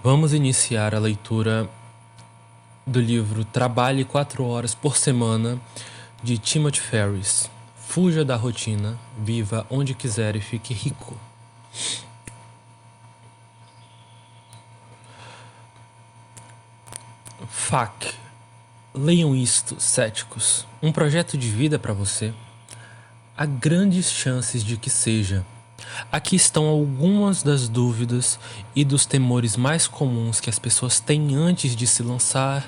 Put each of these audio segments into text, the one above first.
Vamos iniciar a leitura do livro Trabalhe 4 horas por semana, de Timothy Ferriss. Fuja da rotina, viva onde quiser e fique rico. FAQ. Leiam isto, céticos. Um projeto de vida para você? Há grandes chances de que seja. Aqui estão algumas das dúvidas e dos temores mais comuns que as pessoas têm antes de se lançar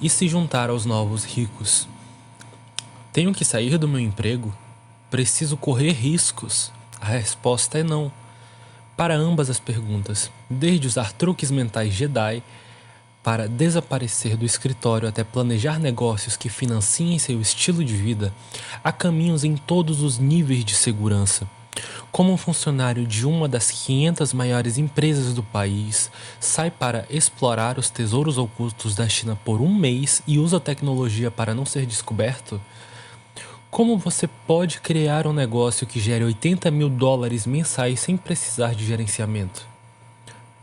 e se juntar aos novos ricos. Tenho que sair do meu emprego? Preciso correr riscos? A resposta é não. Para ambas as perguntas, desde usar truques mentais Jedi para desaparecer do escritório até planejar negócios que financiem seu estilo de vida, há caminhos em todos os níveis de segurança. Como um funcionário de uma das 500 maiores empresas do país sai para explorar os tesouros ocultos da China por um mês e usa a tecnologia para não ser descoberto? Como você pode criar um negócio que gere $80 mil mensais sem precisar de gerenciamento?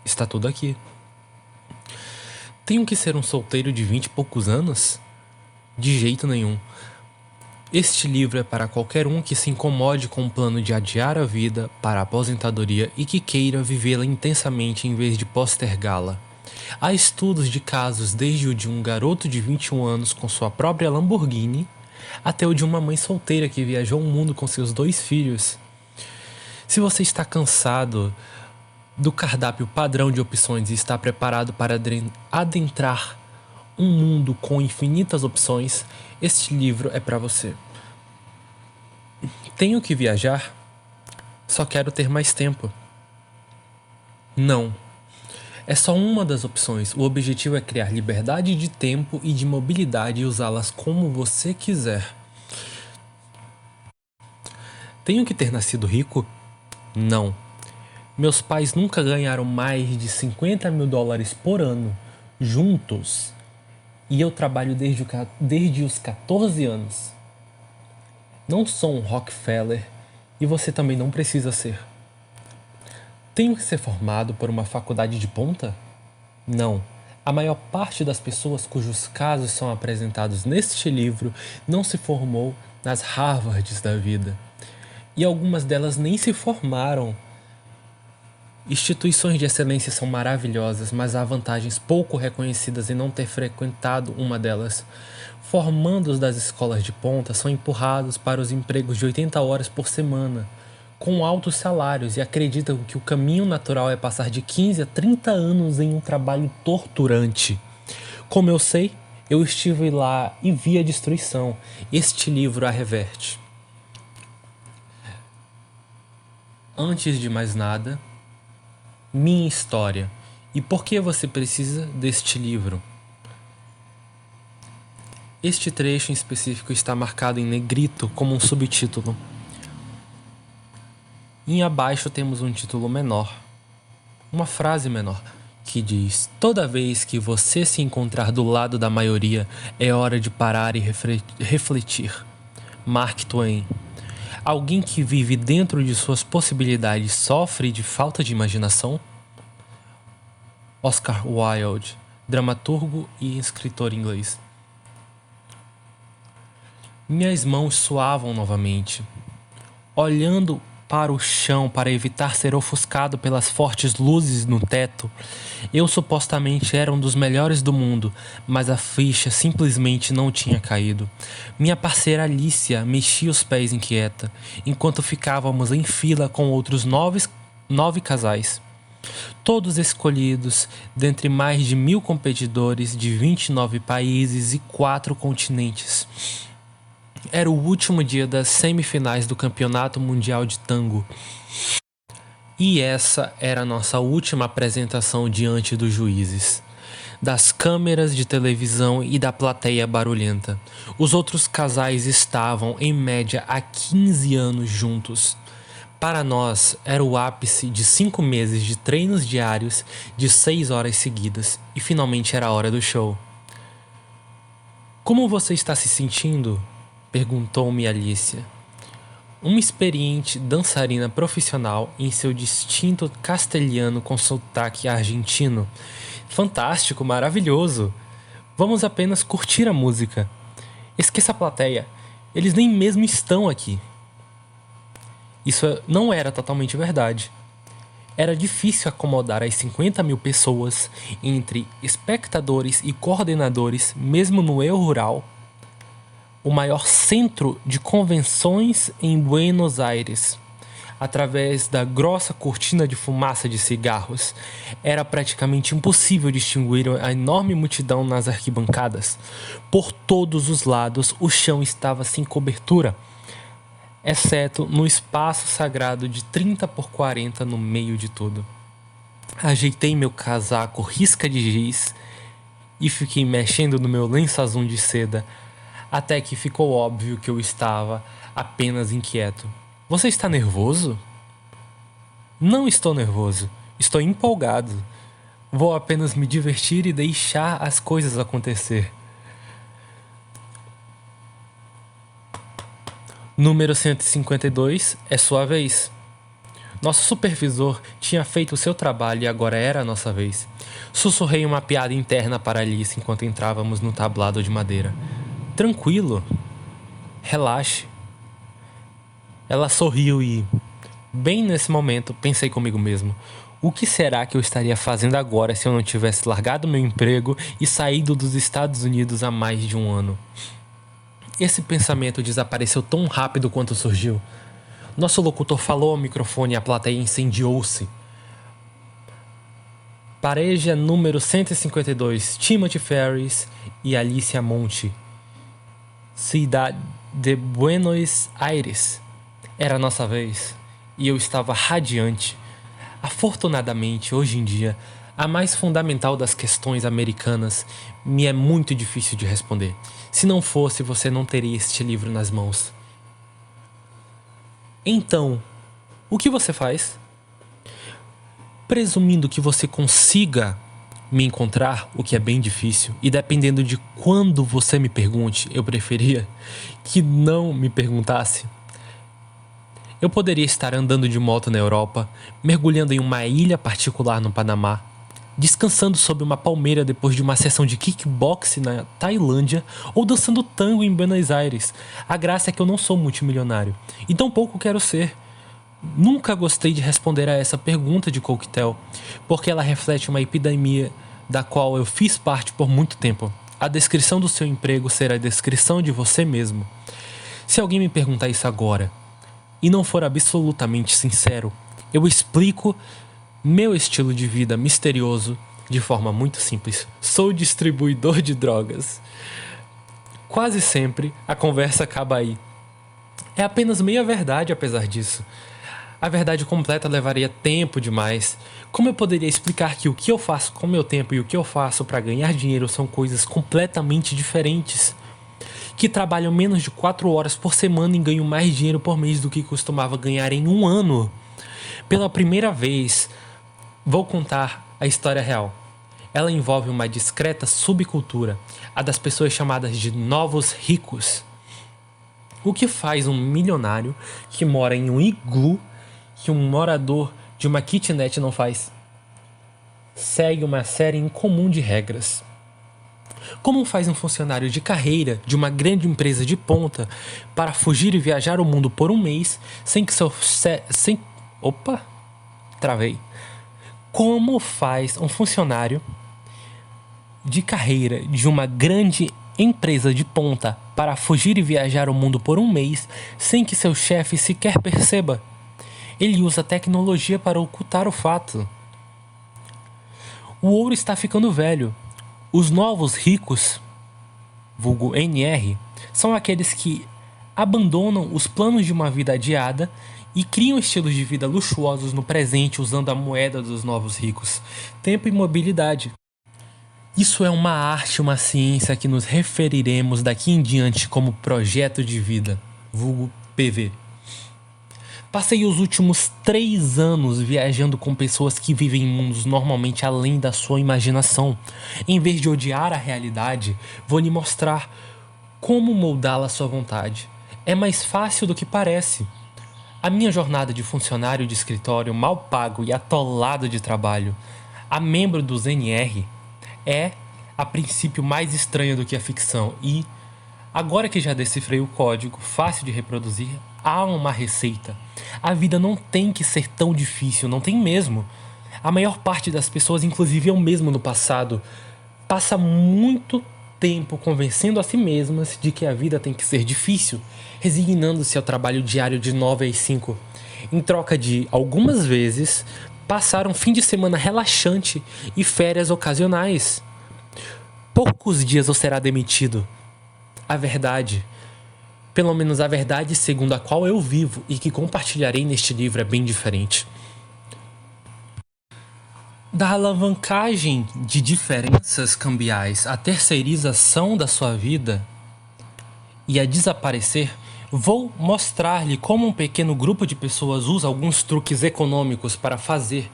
Está tudo aqui. Tenho que ser um solteiro de 20 e poucos anos? De jeito nenhum. Este livro é para qualquer um que se incomode com o plano de adiar a vida para a aposentadoria e que queira vivê-la intensamente em vez de postergá-la. Há estudos de casos desde o de um garoto de 21 anos com sua própria Lamborghini até o de uma mãe solteira que viajou o mundo com seus 2 filhos. Se você está cansado do cardápio padrão de opções e está preparado para adentrar um mundo com infinitas opções, este livro é para você. Tenho que viajar? Só quero ter mais tempo. Não. É só uma das opções. O objetivo é criar liberdade de tempo e de mobilidade e usá-las como você quiser. Tenho que ter nascido rico? Não. Meus pais nunca ganharam mais de $50 mil por ano, juntos. E eu trabalho desde os 14 anos. Não sou um Rockefeller e você também não precisa ser. Tenho que ser formado por uma faculdade de ponta? Não. A maior parte das pessoas cujos casos são apresentados neste livro não se formou nas Harvards da vida. E algumas delas nem se formaram. Instituições de excelência são maravilhosas, mas há vantagens pouco reconhecidas em não ter frequentado uma delas. Formandos das escolas de ponta são empurrados para os empregos de 80 horas por semana, com altos salários, e acreditam que o caminho natural é passar de 15 a 30 anos em um trabalho torturante. Como eu sei, eu estive lá e vi a destruição. Este livro a reverte. Antes de mais nada, minha história. E por que você precisa deste livro? Este trecho em específico está marcado em negrito como um subtítulo. E abaixo temos um título menor, uma frase menor, que diz: toda vez que você se encontrar do lado da maioria, é hora de parar e refletir. Mark Twain. Alguém que vive dentro de suas possibilidades sofre de falta de imaginação? Oscar Wilde, dramaturgo e escritor inglês. Minhas mãos suavam novamente. Olhando para o chão para evitar ser ofuscado pelas fortes luzes no teto, eu supostamente era um dos melhores do mundo, mas a ficha simplesmente não tinha caído. Minha parceira Alicia mexia os pés inquieta, enquanto ficávamos em fila com outros nove casais. Todos escolhidos dentre mais de 1.000 competidores de 29 países e 4 continentes. Era o último dia das semifinais do Campeonato Mundial de Tango. E essa era a nossa última apresentação diante dos juízes, das câmeras de televisão e da plateia barulhenta. Os outros casais estavam, em média, há 15 anos juntos. Para nós, era o ápice de 5 meses de treinos diários de 6 horas seguidas. E finalmente era a hora do show. Como você está se sentindo? Perguntou-me Alicia. uma experiente dançarina profissional em seu distinto castelhano com sotaque argentino. Fantástico, maravilhoso! Vamos apenas curtir a música. Esqueça a plateia, eles nem mesmo estão aqui. Isso não era totalmente verdade. Era difícil acomodar as 50 mil pessoas entre espectadores e coordenadores, mesmo no eu rural, o maior centro de convenções em Buenos Aires. Através da grossa cortina de fumaça de cigarros, era praticamente impossível distinguir a enorme multidão nas arquibancadas. Por todos os lados, o chão estava sem cobertura, exceto no espaço sagrado de 30 por 40 no meio de tudo. Ajeitei meu casaco risca de giz e fiquei mexendo no meu lenço azul de seda, até que ficou óbvio que eu estava apenas inquieto. Você está nervoso? Não estou nervoso, estou empolgado. Vou apenas me divertir e deixar as coisas acontecer. Número 152, é sua vez. Nosso supervisor tinha feito o seu trabalho e agora era a nossa vez. Sussurrei uma piada interna para Alice enquanto entrávamos no tablado de madeira. Tranquilo. Relaxe. Ela sorriu e, bem nesse momento, pensei comigo mesmo. O que será que eu estaria fazendo agora se eu não tivesse largado meu emprego e saído dos Estados Unidos há mais de um ano? Esse pensamento desapareceu tão rápido quanto surgiu. Nosso locutor falou ao microfone e a plateia incendiou-se. Pareja número 152, Timothy Ferris e Alicia Monte. Cidade de Buenos Aires. Era a nossa vez, e eu estava radiante. Afortunadamente, hoje em dia, a mais fundamental das questões americanas me é muito difícil de responder. Se não fosse, você não teria este livro nas mãos. Então, o que você faz? Presumindo que você consiga me encontrar, o que é bem difícil, e dependendo de quando você me pergunte, eu preferia que não me perguntasse. Eu poderia estar andando de moto na Europa, mergulhando em uma ilha particular no Panamá, descansando sob uma palmeira depois de uma sessão de kickboxing na Tailândia ou dançando tango em Buenos Aires. A graça é que eu não sou multimilionário, e tampouco quero ser. Nunca gostei de responder a essa pergunta de coquetel, porque ela reflete uma epidemia da qual eu fiz parte por muito tempo. A descrição do seu emprego será a descrição de você mesmo. Se alguém me perguntar isso agora, e não for absolutamente sincero, eu explico meu estilo de vida misterioso de forma muito simples. Sou distribuidor de drogas. Quase sempre a conversa acaba aí. É apenas meia verdade apesar disso. A verdade completa levaria tempo demais. Como eu poderia explicar que o que eu faço com meu tempo e o que eu faço para ganhar dinheiro são coisas completamente diferentes? Que trabalham menos de 4 horas por semana e ganham mais dinheiro por mês do que costumava ganhar em um ano. Pela primeira vez, vou contar a história real. Ela envolve uma discreta subcultura, a das pessoas chamadas de novos ricos. O que faz um milionário que mora em um iglu que um morador de uma kitnet não faz? Segue uma série incomum de regras. Como faz um funcionário de carreira de uma grande empresa de ponta para fugir e viajar o mundo por um mês sem que seu... Travei. Como faz um funcionário de carreira de uma grande empresa de ponta para fugir e viajar o mundo por um mês sem que seu chefe sequer perceba? Ele usa tecnologia para ocultar o fato. O ouro está ficando velho. Os novos ricos, vulgo NR, são aqueles que abandonam os planos de uma vida adiada e criam estilos de vida luxuosos no presente usando a moeda dos novos ricos, tempo e mobilidade. Isso é uma arte, uma ciência que nos referiremos daqui em diante como projeto de vida, vulgo PV. Passei os últimos 3 anos viajando com pessoas que vivem em mundos normalmente além da sua imaginação. Em vez de odiar a realidade, vou lhe mostrar como moldá-la à sua vontade. É mais fácil do que parece. A minha jornada de funcionário de escritório mal pago e atolado de trabalho a membro do ZNR é, a princípio, mais estranha do que a ficção e, agora que já decifrei o código, fácil de reproduzir, há uma receita. A vida não tem que ser tão difícil, não tem mesmo. A maior parte das pessoas, inclusive eu mesmo no passado, passa muito tempo convencendo a si mesmas de que a vida tem que ser difícil, resignando-se ao trabalho diário de 9 às 5, em troca de, algumas vezes, passar um fim de semana relaxante e férias ocasionais. Poucos dias ou será demitido. A verdade, pelo menos a verdade segundo a qual eu vivo e que compartilharei neste livro, é bem diferente. Da alavancagem de diferenças cambiais à terceirização da sua vida e a desaparecer, vou mostrar-lhe como um pequeno grupo de pessoas usa alguns truques econômicos para fazer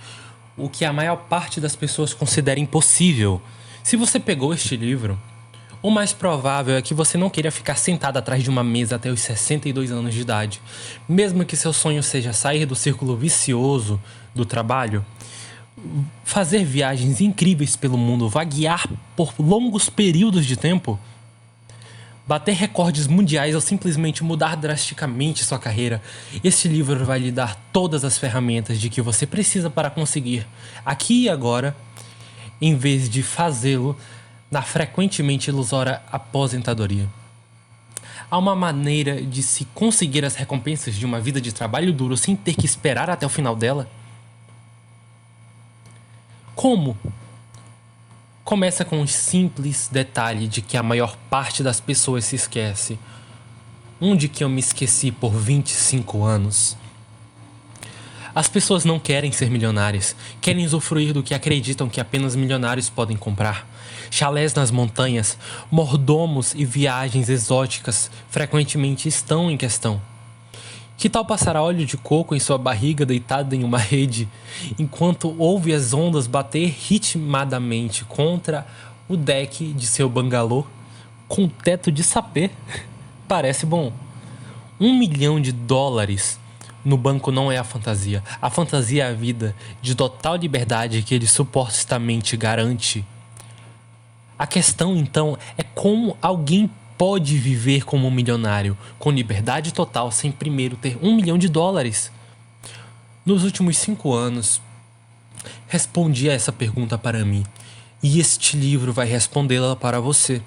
o que a maior parte das pessoas considera impossível. Se você pegou este livro, o mais provável é que você não queira ficar sentado atrás de uma mesa até os 62 anos de idade. Mesmo que seu sonho seja sair do círculo vicioso do trabalho, fazer viagens incríveis pelo mundo, vaguear por longos períodos de tempo, bater recordes mundiais ou simplesmente mudar drasticamente sua carreira, este livro vai lhe dar todas as ferramentas de que você precisa para conseguir, aqui e agora, em vez de fazê-lo na frequentemente ilusória aposentadoria. Há uma maneira de se conseguir as recompensas de uma vida de trabalho duro sem ter que esperar até o final dela? Como? Começa com um simples detalhe de que a maior parte das pessoas se esquece. Um de que eu me esqueci por 25 anos. As pessoas não querem ser milionárias, querem usufruir do que acreditam que apenas milionários podem comprar. Chalés nas montanhas, mordomos e viagens exóticas frequentemente estão em questão. Que tal passar óleo de coco em sua barriga deitado em uma rede, enquanto ouve as ondas bater ritmadamente contra o deck de seu bangalô, com teto de sapê? Parece bom. $1 milhão no banco não é a fantasia. A fantasia é a vida de total liberdade que ele supostamente garante. A questão, então, é como alguém pode viver como um milionário, com liberdade total, sem primeiro ter $1 milhão. Nos últimos 5 anos, respondi a essa pergunta para mim, e este livro vai respondê-la para você.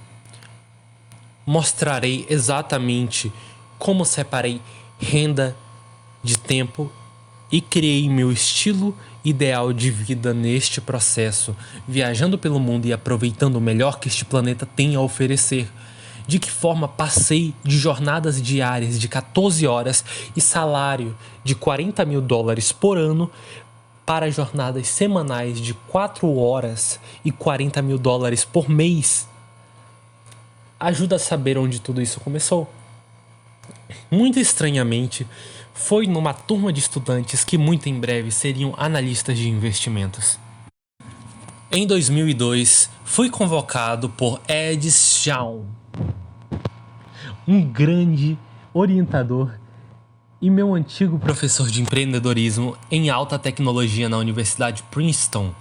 Mostrarei exatamente como separei renda de tempo e criei meu estilo ideal de vida neste processo, viajando pelo mundo e aproveitando o melhor que este planeta tem a oferecer. De que forma passei de jornadas diárias de 14 horas e salário de $40 mil por ano para jornadas semanais de 4 horas e $40 mil por mês. Ajuda a saber onde tudo isso começou. Muito estranhamente, foi numa turma de estudantes que muito em breve seriam analistas de investimentos. Em 2002, fui convocado por Ed Shawn, um grande orientador e meu antigo professor de empreendedorismo em alta tecnologia na Universidade Princeton,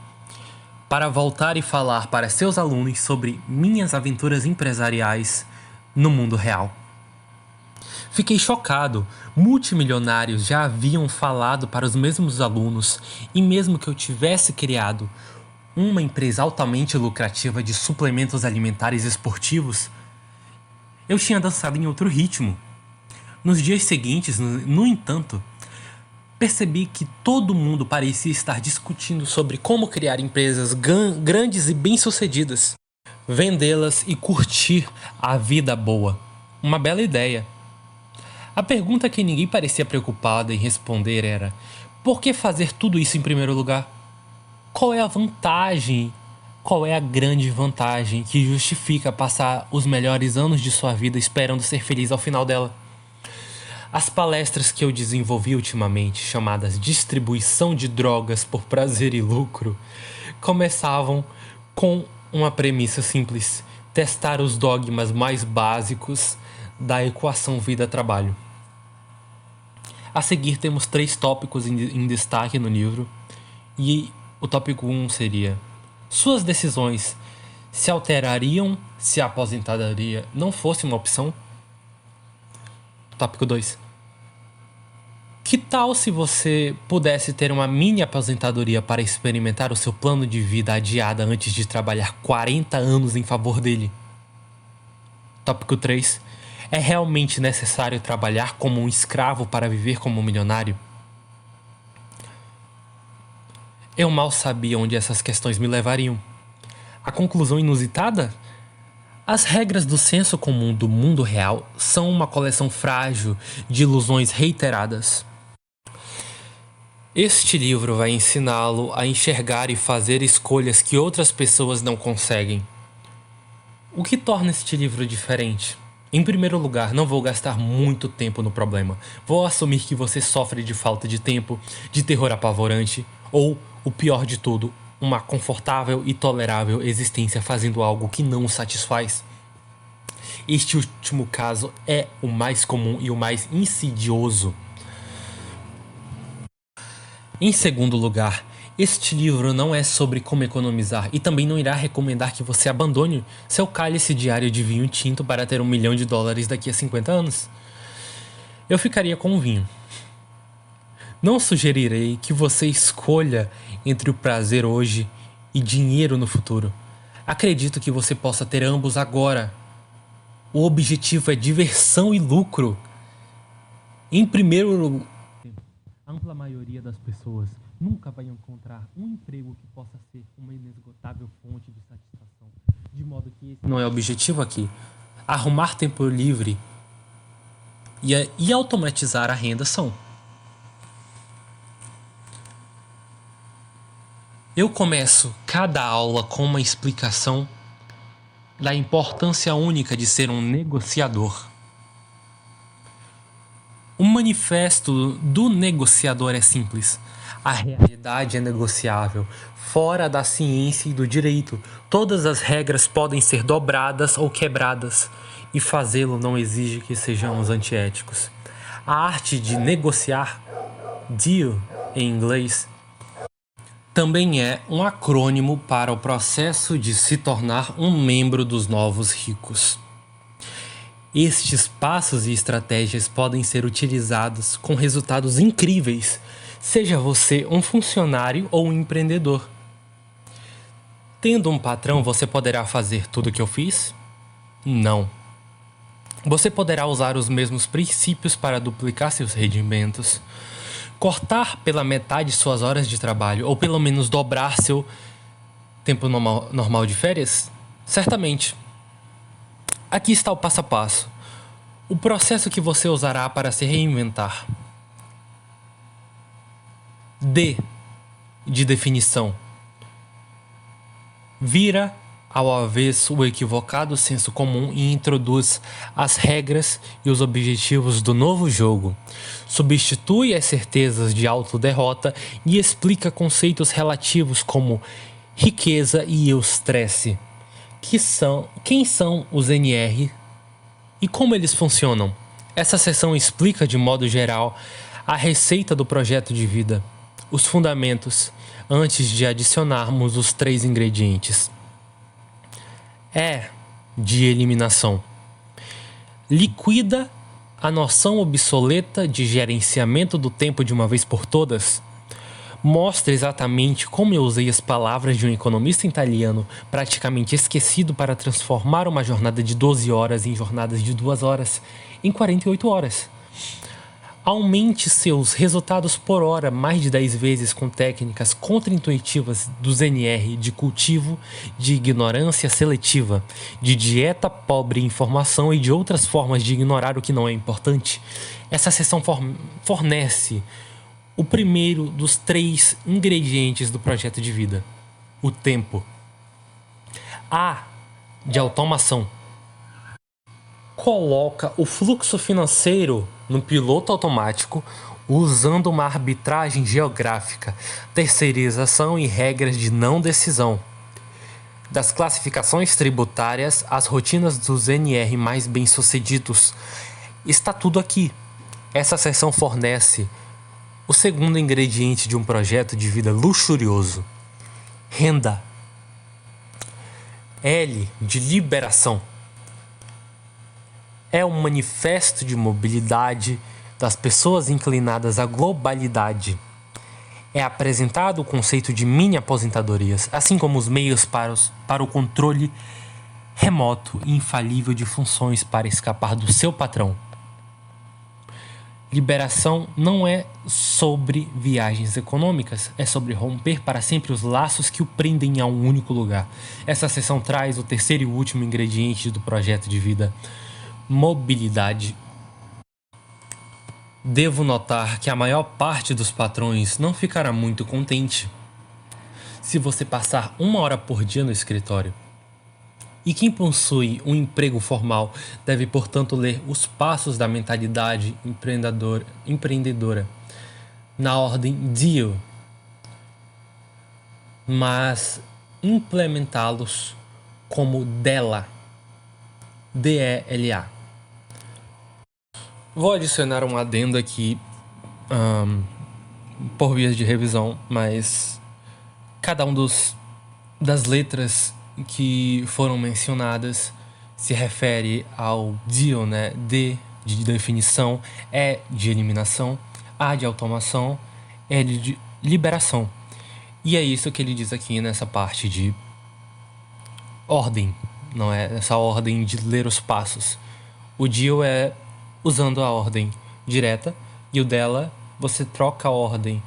para voltar e falar para seus alunos sobre minhas aventuras empresariais no mundo real. Fiquei chocado. Multimilionários já haviam falado para os mesmos alunos e mesmo que eu tivesse criado uma empresa altamente lucrativa de suplementos alimentares esportivos, eu tinha dançado em outro ritmo. Nos dias seguintes, no entanto, percebi que todo mundo parecia estar discutindo sobre como criar empresas grandes e bem-sucedidas, vendê-las e curtir a vida boa. Uma bela ideia. A pergunta que ninguém parecia preocupado em responder era: por que fazer tudo isso em primeiro lugar? Qual é a vantagem? Qual é a grande vantagem que justifica passar os melhores anos de sua vida esperando ser feliz ao final dela? As palestras que eu desenvolvi ultimamente, chamadas distribuição de drogas por prazer e lucro, começavam com uma premissa simples: testar os dogmas mais básicos da equação vida-trabalho. A seguir temos 3 tópicos em destaque no livro. E o tópico 1 seria: suas decisões se alterariam se a aposentadoria não fosse uma opção? Tópico 2: que tal se você pudesse ter uma mini aposentadoria para experimentar o seu plano de vida adiada antes de trabalhar 40 anos em favor dele? Tópico 3: é realmente necessário trabalhar como um escravo para viver como um milionário? Eu mal sabia onde essas questões me levariam. A conclusão inusitada? As regras do senso comum do mundo real são uma coleção frágil de ilusões reiteradas. Este livro vai ensiná-lo a enxergar e fazer escolhas que outras pessoas não conseguem. O que torna este livro diferente? Em primeiro lugar, não vou gastar muito tempo no problema. Vou assumir que você sofre de falta de tempo, de terror apavorante, ou, o pior de tudo, uma confortável e tolerável existência fazendo algo que não o satisfaz. Este último caso é o mais comum e o mais insidioso. Em segundo lugar, este livro não é sobre como economizar e também não irá recomendar que você abandone seu cálice diário de vinho tinto para ter $1 milhão daqui a 50 anos. Eu ficaria com o vinho. Não sugerirei que você escolha entre o prazer hoje e dinheiro no futuro. Acredito que você possa ter ambos agora. O objetivo é diversão e lucro. Em primeiro lugar, a ampla maioria das pessoas nunca vai encontrar um emprego que possa ser uma inesgotável fonte de satisfação. De modo que esse não é o objetivo aqui. Arrumar tempo livre e automatizar a renda são. Eu começo cada aula com uma explicação da importância única de ser um negociador. O manifesto do negociador é simples. A realidade é negociável. Fora da ciência e do direito, todas as regras podem ser dobradas ou quebradas, e fazê-lo não exige que sejamos antiéticos. A arte de negociar, deal em inglês, também é um acrônimo para o processo de se tornar um membro dos novos ricos. Estes passos e estratégias podem ser utilizados com resultados incríveis, seja você um funcionário ou um empreendedor. Tendo um patrão, você poderá fazer tudo o que eu fiz? Não. Você poderá usar os mesmos princípios para duplicar seus rendimentos, cortar pela metade suas horas de trabalho ou pelo menos dobrar seu tempo normal de férias? Certamente. Aqui está o passo a passo. O processo que você usará para se reinventar. D de definição. Vira ao avesso o equivocado senso comum e introduz as regras e os objetivos do novo jogo. Substitui as certezas de autoderrota e explica conceitos relativos como riqueza e estresse. Quem são os NR e como eles funcionam? Essa seção explica de modo geral a receita do projeto de vida, os fundamentos, antes de adicionarmos os 3 ingredientes. De eliminação. Liquida a noção obsoleta de gerenciamento do tempo de uma vez por todas. Mostra exatamente como eu usei as palavras de um economista italiano praticamente esquecido para transformar uma jornada de 12 horas em jornadas de 2 horas em 48 horas. Aumente seus resultados por hora mais de 10 vezes com técnicas contra-intuitivas dos NR de cultivo, de ignorância seletiva, de dieta pobre em informação e de outras formas de ignorar o que não é importante. Essa seção fornece o primeiro dos 3 ingredientes do projeto de vida: o tempo. A de automação. Coloca o fluxo financeiro no piloto automático usando uma arbitragem geográfica, terceirização e regras de não decisão. Das classificações tributárias às rotinas dos NR mais bem-sucedidos. Está tudo aqui. Essa seção fornece o segundo ingrediente de um projeto de vida luxurioso: renda. L de liberação. É um manifesto de mobilidade das pessoas inclinadas à globalidade. É apresentado o conceito de mini-aposentadorias, assim como os meios para o controle remoto e infalível de funções para escapar do seu patrão. Liberação não é sobre viagens econômicas, é sobre romper para sempre os laços que o prendem a um único lugar. Essa seção traz o terceiro e último ingrediente do projeto de vida: mobilidade. Devo notar que a maior parte dos patrões não ficará muito contente se você passar 1 hora por dia no escritório. E quem possui um emprego formal deve, portanto, ler os passos da mentalidade empreendedora na ordem DEAL, mas implementá-los como DELA, DELA. Vou adicionar um adendo aqui por via de revisão, mas cada um das letras que foram mencionadas se refere ao DEAL, né? D de definição, E de eliminação, A de automação, L de liberação. E é isso que ele diz aqui nessa parte de ordem, não é? Essa ordem de ler os passos. O DEAL é usando a ordem direta e o dela você troca a ordem.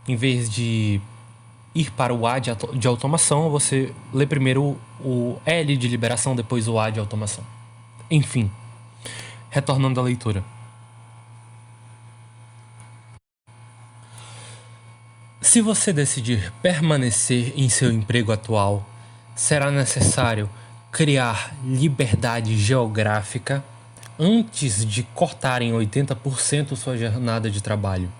Em vez de ir para o A de automação, você lê primeiro o L de liberação, depois o A de automação. Enfim, retornando à leitura. Se você decidir permanecer em seu emprego atual, será necessário criar liberdade geográfica antes de cortarem 80% sua jornada de trabalho.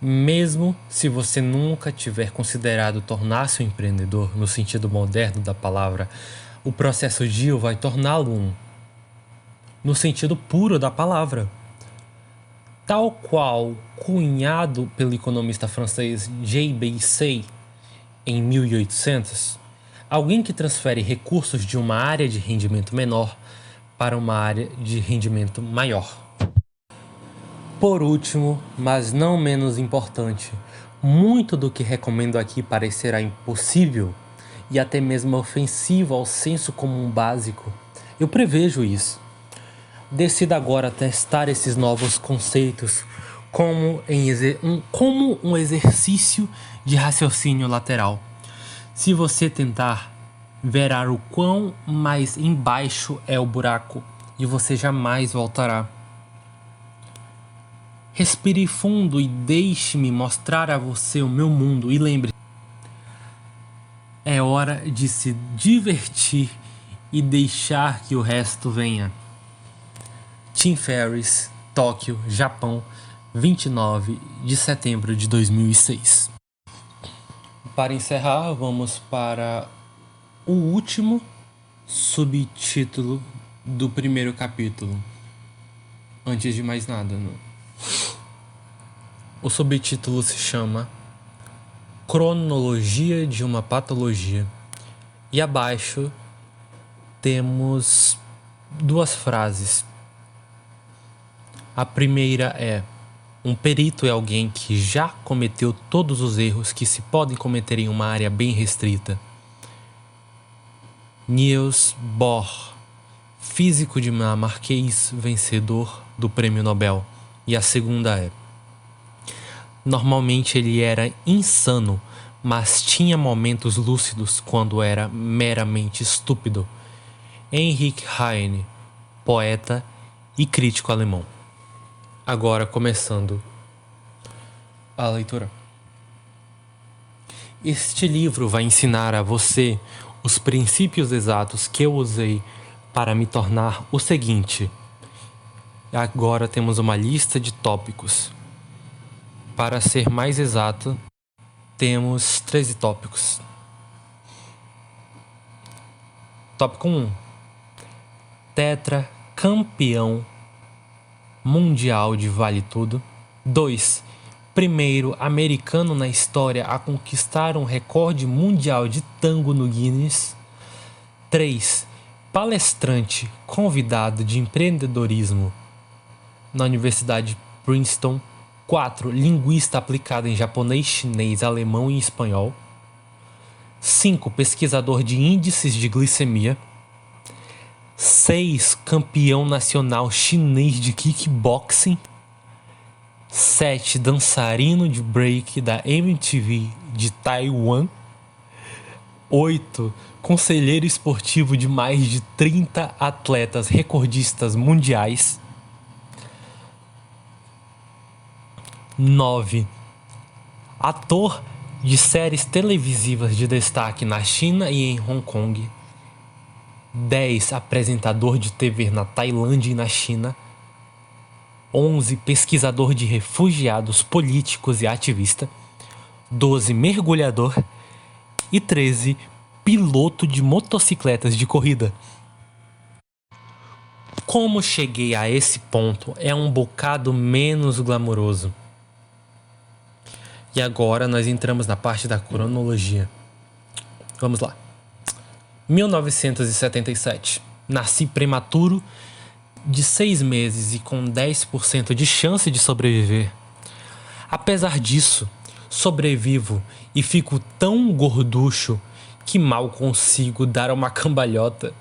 Mesmo se você nunca tiver considerado tornar-se um empreendedor no sentido moderno da palavra, o processo DEAL vai torná-lo um, no sentido puro da palavra. Tal qual cunhado pelo economista francês J.B. Say em 1800, alguém que transfere recursos de uma área de rendimento menor para uma área de rendimento maior. Por último, mas não menos importante, muito do que recomendo aqui parecerá impossível e até mesmo ofensivo ao senso comum básico. Eu prevejo isso. Decida agora testar esses novos conceitos como um exercício de raciocínio lateral. Se você tentar, verá o quão mais embaixo é o buraco e você jamais voltará. Respire fundo e deixe-me mostrar a você o meu mundo. E lembre, é hora de se divertir e deixar que o resto venha. Tim Ferriss, Tóquio, Japão, 29 de setembro de 2006. Para encerrar, vamos para o último subtítulo do primeiro capítulo. Antes de mais nada, o subtítulo se chama Cronologia de uma Patologia. E abaixo temos 2 frases. A primeira é: um perito é alguém que já cometeu todos os erros que se podem cometer em uma área bem restrita. Niels Bohr, físico dinamarquês, vencedor do Prêmio Nobel. E a segunda é: normalmente ele era insano, mas tinha momentos lúcidos quando era meramente estúpido. Heinrich Heine, poeta e crítico alemão. Agora começando a leitura. Este livro vai ensinar a você os princípios exatos que eu usei para me tornar o seguinte. Agora temos uma lista de tópicos. Para ser mais exato, temos 13 tópicos. Tópico 1. Tetracampeão mundial de Vale Tudo. 2. Primeiro americano na história a conquistar um recorde mundial de tango no Guinness. 3. Palestrante convidado de empreendedorismo na Universidade Princeton. 4. Linguista aplicado em japonês, chinês, alemão e espanhol. 5. Pesquisador de índices de glicemia. 6. Campeão nacional chinês de kickboxing. 7. Dançarino de break da MTV de Taiwan. 8. Conselheiro esportivo de mais de 30 atletas recordistas mundiais. 9. Ator de séries televisivas de destaque na China e em Hong Kong. 10. Apresentador de TV na Tailândia e na China. 11. Pesquisador de refugiados políticos e ativista. 12. Mergulhador. E 13. Piloto de motocicletas de corrida. Como cheguei a esse ponto é um bocado menos glamouroso. E agora nós entramos na parte da cronologia. Vamos lá. 1977. Nasci prematuro, de 6 meses e com 10% de chance de sobreviver. Apesar disso, sobrevivo e fico tão gorducho que mal consigo dar uma cambalhota.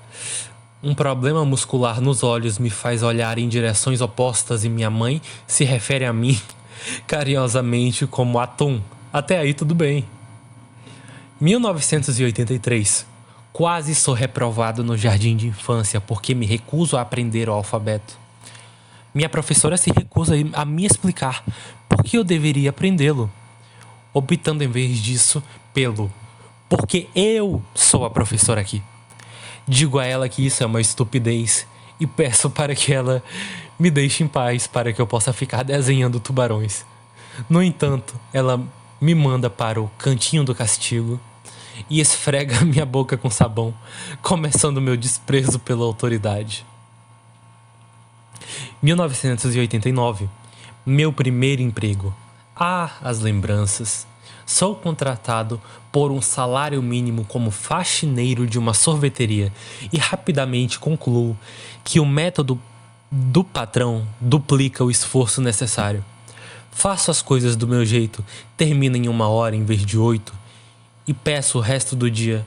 Um problema muscular nos olhos me faz olhar em direções opostas e minha mãe se refere a mim carinhosamente como Atum. Até aí tudo bem. 1983. Quase sou reprovado no jardim de infância porque me recuso a aprender o alfabeto. Minha professora se recusa a me explicar por que eu deveria aprendê-lo, optando em vez disso pelo porque eu sou a professora aqui. Digo a ela que isso é uma estupidez e peço para que ela me deixe em paz para que eu possa ficar desenhando tubarões. No entanto, ela me manda para o cantinho do castigo e esfrega minha boca com sabão, começando meu desprezo pela autoridade. 1989. Meu primeiro emprego. As lembranças. Sou contratado por um salário mínimo como faxineiro de uma sorveteria e rapidamente concluo que o método do patrão duplica o esforço necessário. Faço as coisas do meu jeito, termino em 1 hora em vez de 8 e passo o resto do dia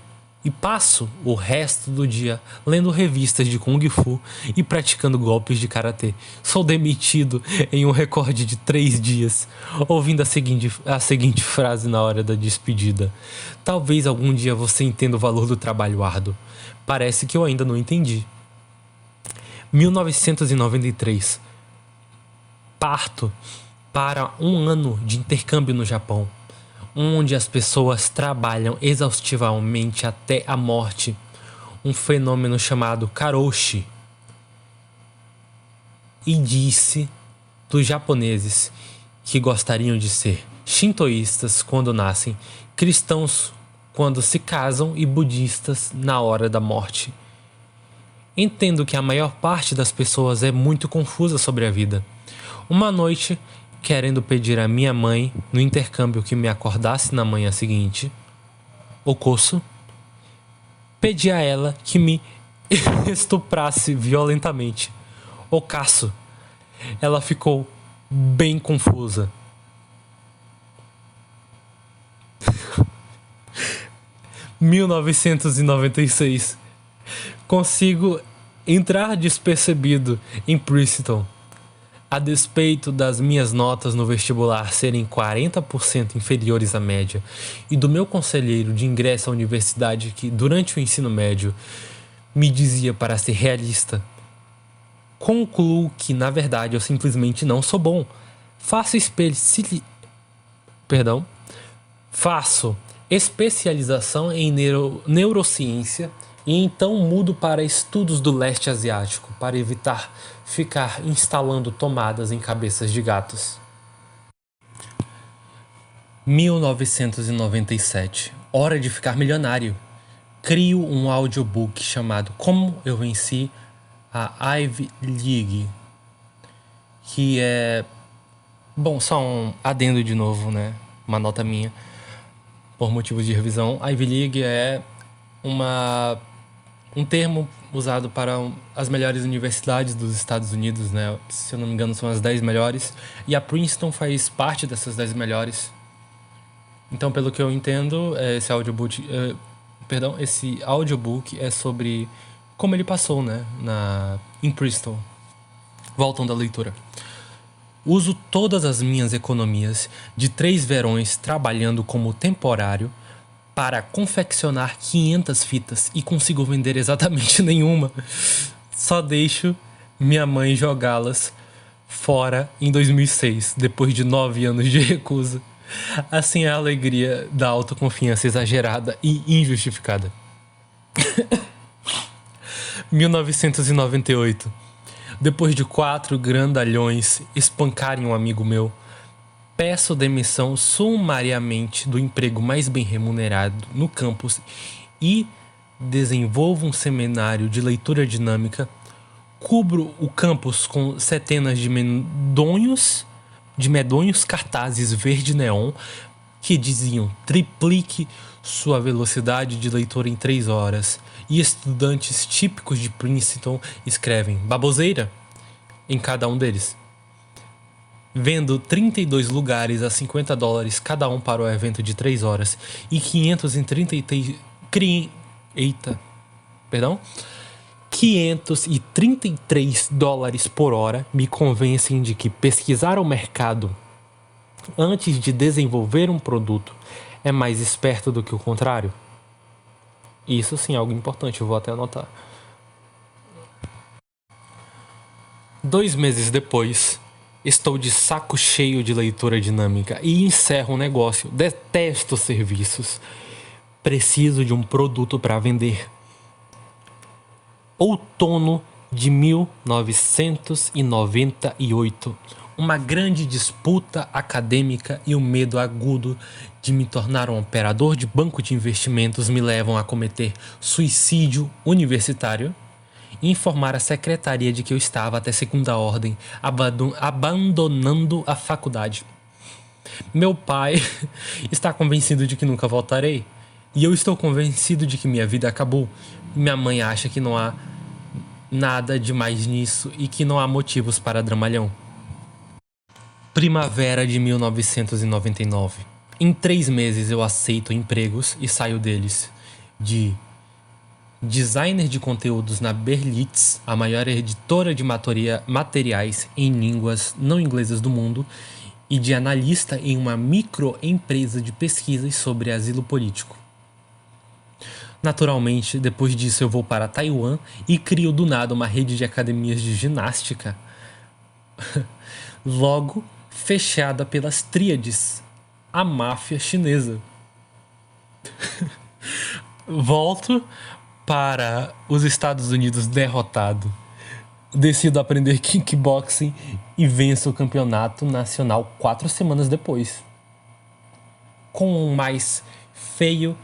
lendo revistas de Kung Fu e praticando golpes de karatê. Sou demitido em um recorde de 3 dias, ouvindo a seguinte frase na hora da despedida. Talvez algum dia você entenda o valor do trabalho árduo. Parece que eu ainda não entendi. 1993. Parto para 1 ano de intercâmbio no Japão, onde as pessoas trabalham exaustivamente até a morte, um fenômeno chamado karoshi. E disse dos japoneses que gostariam de ser shintoístas quando nascem, cristãos quando se casam e budistas na hora da morte. Entendo que a maior parte das pessoas é muito confusa sobre a vida. Uma noite, querendo pedir à minha mãe, no intercâmbio, que me acordasse na manhã seguinte, Okoso, pedi a ela que me estuprasse violentamente. Okaço. Ela ficou bem confusa. « 1996. Consigo entrar despercebido em Princeton. A despeito das minhas notas no vestibular serem 40% inferiores à média e do meu conselheiro de ingresso à universidade que, durante o ensino médio, me dizia para ser realista, concluo que, na verdade, eu simplesmente não sou bom. Faço especialização em neurociência e então mudo para estudos do leste asiático para evitar ficar instalando tomadas em cabeças de gatos. 1997. Hora de ficar milionário. Crio um audiobook chamado Como Eu Venci a Ivy League, que é... Bom, só um adendo de novo, né? Uma nota minha, por motivos de revisão. Ivy League é um termo usado para as melhores universidades dos Estados Unidos, né? Se eu não me engano, são as 10 melhores. E a Princeton faz parte dessas 10 melhores. Então, pelo que eu entendo, esse audiobook é sobre como ele passou, né? Em Princeton. Voltam da leitura. Uso todas as minhas economias de 3 verões trabalhando como temporário para confeccionar 500 fitas e consigo vender exatamente nenhuma. Só deixo minha mãe jogá-las fora em 2006, depois de 9 anos de recusa. Assim é a alegria da autoconfiança exagerada e injustificada. 1998. Depois de 4 grandalhões espancarem um amigo meu, peço demissão sumariamente do emprego mais bem remunerado no campus e desenvolvo um seminário de leitura dinâmica. Cubro o campus com centenas de medonhos cartazes verde neon que diziam: triplique sua velocidade de leitura em 3 horas. E estudantes típicos de Princeton escrevem baboseira em cada um deles. Vendo 32 lugares a $50 cada um para o evento de 3 horas e 533 dólares por hora me convencem de que pesquisar o mercado antes de desenvolver um produto é mais esperto do que o contrário. Isso sim é algo importante, eu vou até anotar. 2 meses depois, estou de saco cheio de leitura dinâmica e encerro o negócio. Detesto serviços. Preciso de um produto para vender. Outono de 1998. Uma grande disputa acadêmica e o medo agudo de me tornar um operador de banco de investimentos me levam a cometer suicídio universitário e informar a secretaria de que eu estava até segunda ordem, abandonando a faculdade. Meu pai está convencido de que nunca voltarei, e eu estou convencido de que minha vida acabou. Minha mãe acha que não há nada demais nisso e que não há motivos para dramalhão. Primavera de 1999. Em 3 meses eu aceito empregos e saio deles. De designer de conteúdos na Berlitz, a maior editora de materiais em línguas não inglesas do mundo, e de analista em uma microempresa de pesquisas sobre asilo político. Naturalmente, depois disso eu vou para Taiwan e crio do nada uma rede de academias de ginástica. Logo, fechada pelas tríades, a máfia chinesa. Volto para os Estados Unidos derrotado. Decido aprender kickboxing e venço o campeonato nacional 4 semanas depois. Com um mais feio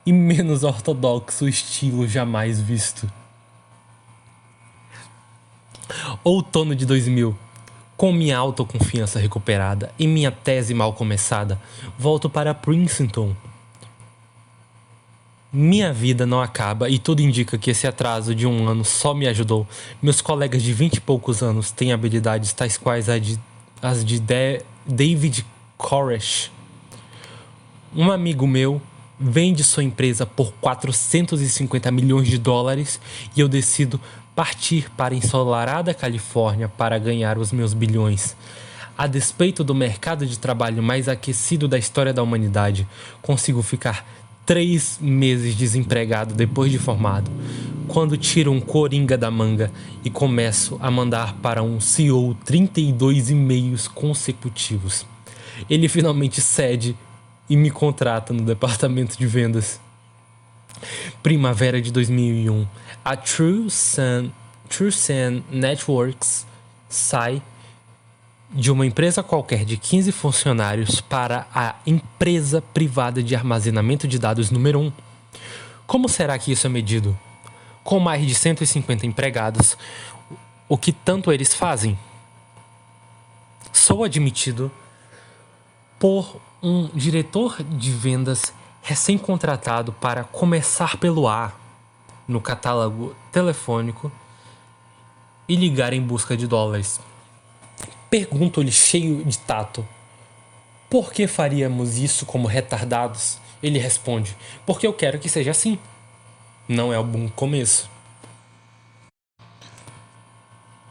e menos ortodoxo estilo jamais visto. Outono de 2000. Com minha autoconfiança recuperada e minha tese mal começada, volto para Princeton. Minha vida não acaba e tudo indica que esse atraso de 1 ano só me ajudou. Meus colegas de 20 e poucos anos têm habilidades tais quais as de David Koresh. Um amigo meu vende sua empresa por $450 milhões e eu decido partir para a ensolarada Califórnia para ganhar os meus bilhões. A despeito do mercado de trabalho mais aquecido da história da humanidade, consigo ficar 3 meses desempregado depois de formado, quando tiro um coringa da manga e começo a mandar para um CEO 32 e-mails consecutivos. Ele finalmente cede e me contrata no departamento de vendas. Primavera de 2001. A True Sun Networks sai de uma empresa qualquer de 15 funcionários para a empresa privada de armazenamento de dados número 1. Como será que isso é medido? Com mais de 150 empregados, o que tanto eles fazem? sou admitido por um diretor de vendas recém-contratado para começar pelo A no catálogo telefônico e ligar em busca de dólares. Pergunto-lhe cheio de tato: por que faríamos isso como retardados? Ele responde: porque eu quero que seja assim. Não é um bom começo.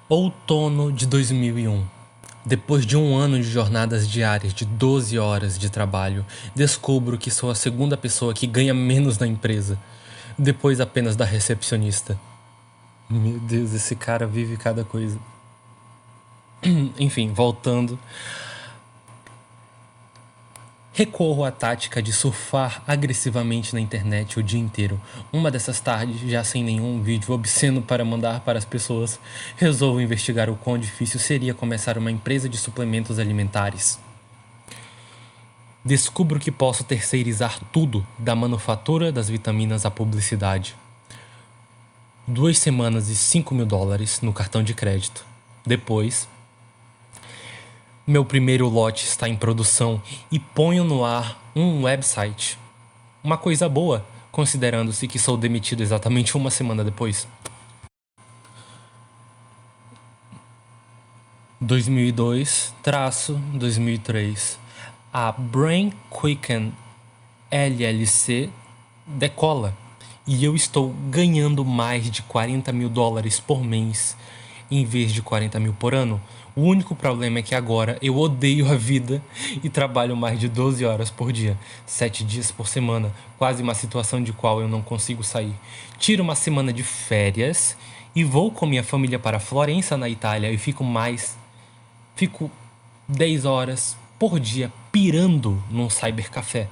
Outono de 2001. Depois de um ano de jornadas diárias de 12 horas de trabalho, descubro que sou a segunda pessoa que ganha menos na empresa, depois apenas da recepcionista. Meu Deus, esse cara vive cada coisa. Enfim, voltando. Recorro à tática de surfar agressivamente na internet o dia inteiro. Uma dessas tardes, já sem nenhum vídeo obsceno para mandar para as pessoas, resolvo investigar o quão difícil seria começar uma empresa de suplementos alimentares. Descubro que posso terceirizar tudo, da manufatura das vitaminas à publicidade. 2 semanas e $5.000 no cartão de crédito. Depois, meu primeiro lote está em produção e ponho no ar um website. Uma coisa boa, considerando-se que sou demitido exatamente uma semana depois. 2002-2003. A Brain Quicken LLC decola e eu estou ganhando mais de $40.000 por mês em vez de 40 mil por ano. O único problema é que agora eu odeio a vida e trabalho mais de 12 horas por dia, 7 dias por semana, quase uma situação de qual eu não consigo sair. Tiro uma semana de férias e vou com minha família para Florença, na Itália, e fico 10 horas por dia pirando num cybercafé.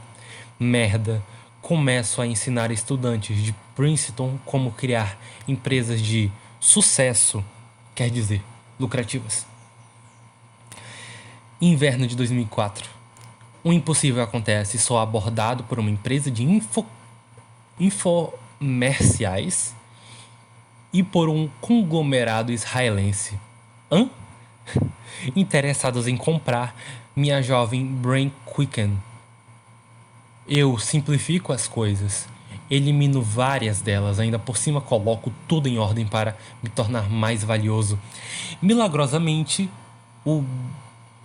Merda. Começo a ensinar estudantes de Princeton como criar empresas de sucesso, quer dizer, lucrativas. Inverno de 2004. O impossível acontece, sou abordado por uma empresa de infomerciais e por um conglomerado israelense. Interessados em comprar minha jovem Brain Quicken. Eu simplifico as coisas, elimino várias delas, ainda por cima coloco tudo em ordem para me tornar mais valioso. Milagrosamente, o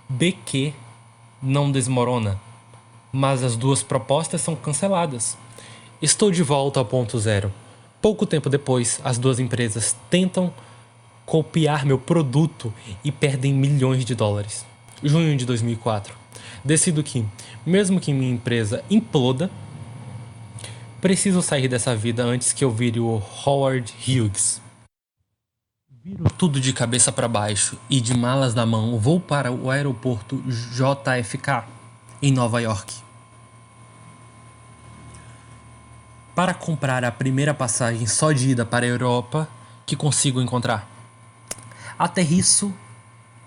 BQ não desmorona, mas as 2 propostas são canceladas. Estou de volta ao ponto zero. Pouco tempo depois, as 2 empresas tentam copiar meu produto e perdem milhões de dólares. Junho de 2004. Decido que, mesmo que minha empresa imploda, preciso sair dessa vida antes que eu vire o Howard Hughes. Viro tudo de cabeça para baixo e, de malas na mão, vou para o aeroporto JFK, em Nova York, para comprar a primeira passagem só de ida para a Europa que consigo encontrar. Aterriço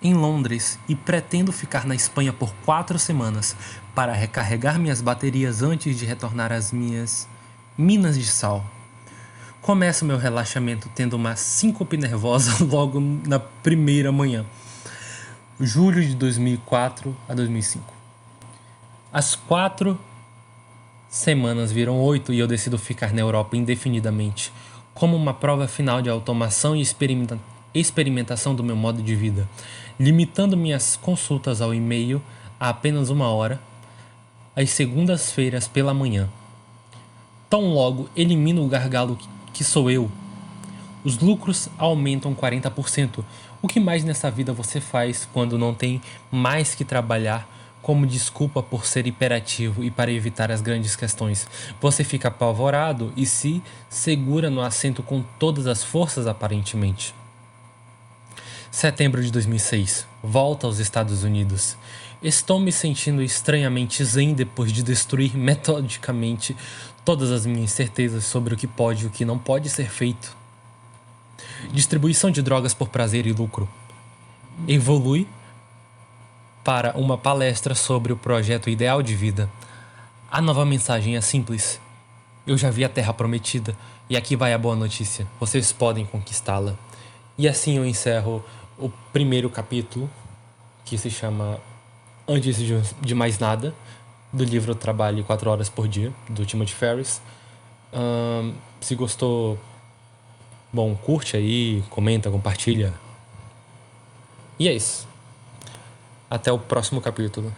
em Londres e pretendo ficar na Espanha por 4 semanas para recarregar minhas baterias antes de retornar às minhas minas de sal. Começo meu relaxamento tendo uma síncope nervosa logo na primeira manhã. Julho de 2004 a 2005. As 4 semanas viram 8 e eu decido ficar na Europa indefinidamente, como uma prova final de automação e experimentação do meu modo de vida, limitando minhas consultas ao e-mail a apenas 1 hora, às segundas-feiras pela manhã. Tão logo elimino o gargalo que sou eu, os lucros aumentam 40%. O que mais nessa vida você faz quando não tem mais que trabalhar como desculpa por ser hiperativo e para evitar as grandes questões? Você fica apavorado e se segura no assento com todas as forças, aparentemente. Setembro de 2006. Volta aos Estados Unidos. Estou me sentindo estranhamente zen depois de destruir metodicamente todas as minhas certezas sobre o que pode e o que não pode ser feito. Distribuição de drogas por prazer e lucro. Evolui para uma palestra sobre o projeto ideal de vida. A nova mensagem é simples. Eu já vi a Terra Prometida e aqui vai a boa notícia. Vocês podem conquistá-la. E assim eu encerro o primeiro capítulo, que se chama Antes de Mais Nada, do livro Trabalhe 4 Horas por Dia, do Timothy Ferriss. Se gostou, bom, curte aí, comenta, compartilha. E é isso. Até o próximo capítulo.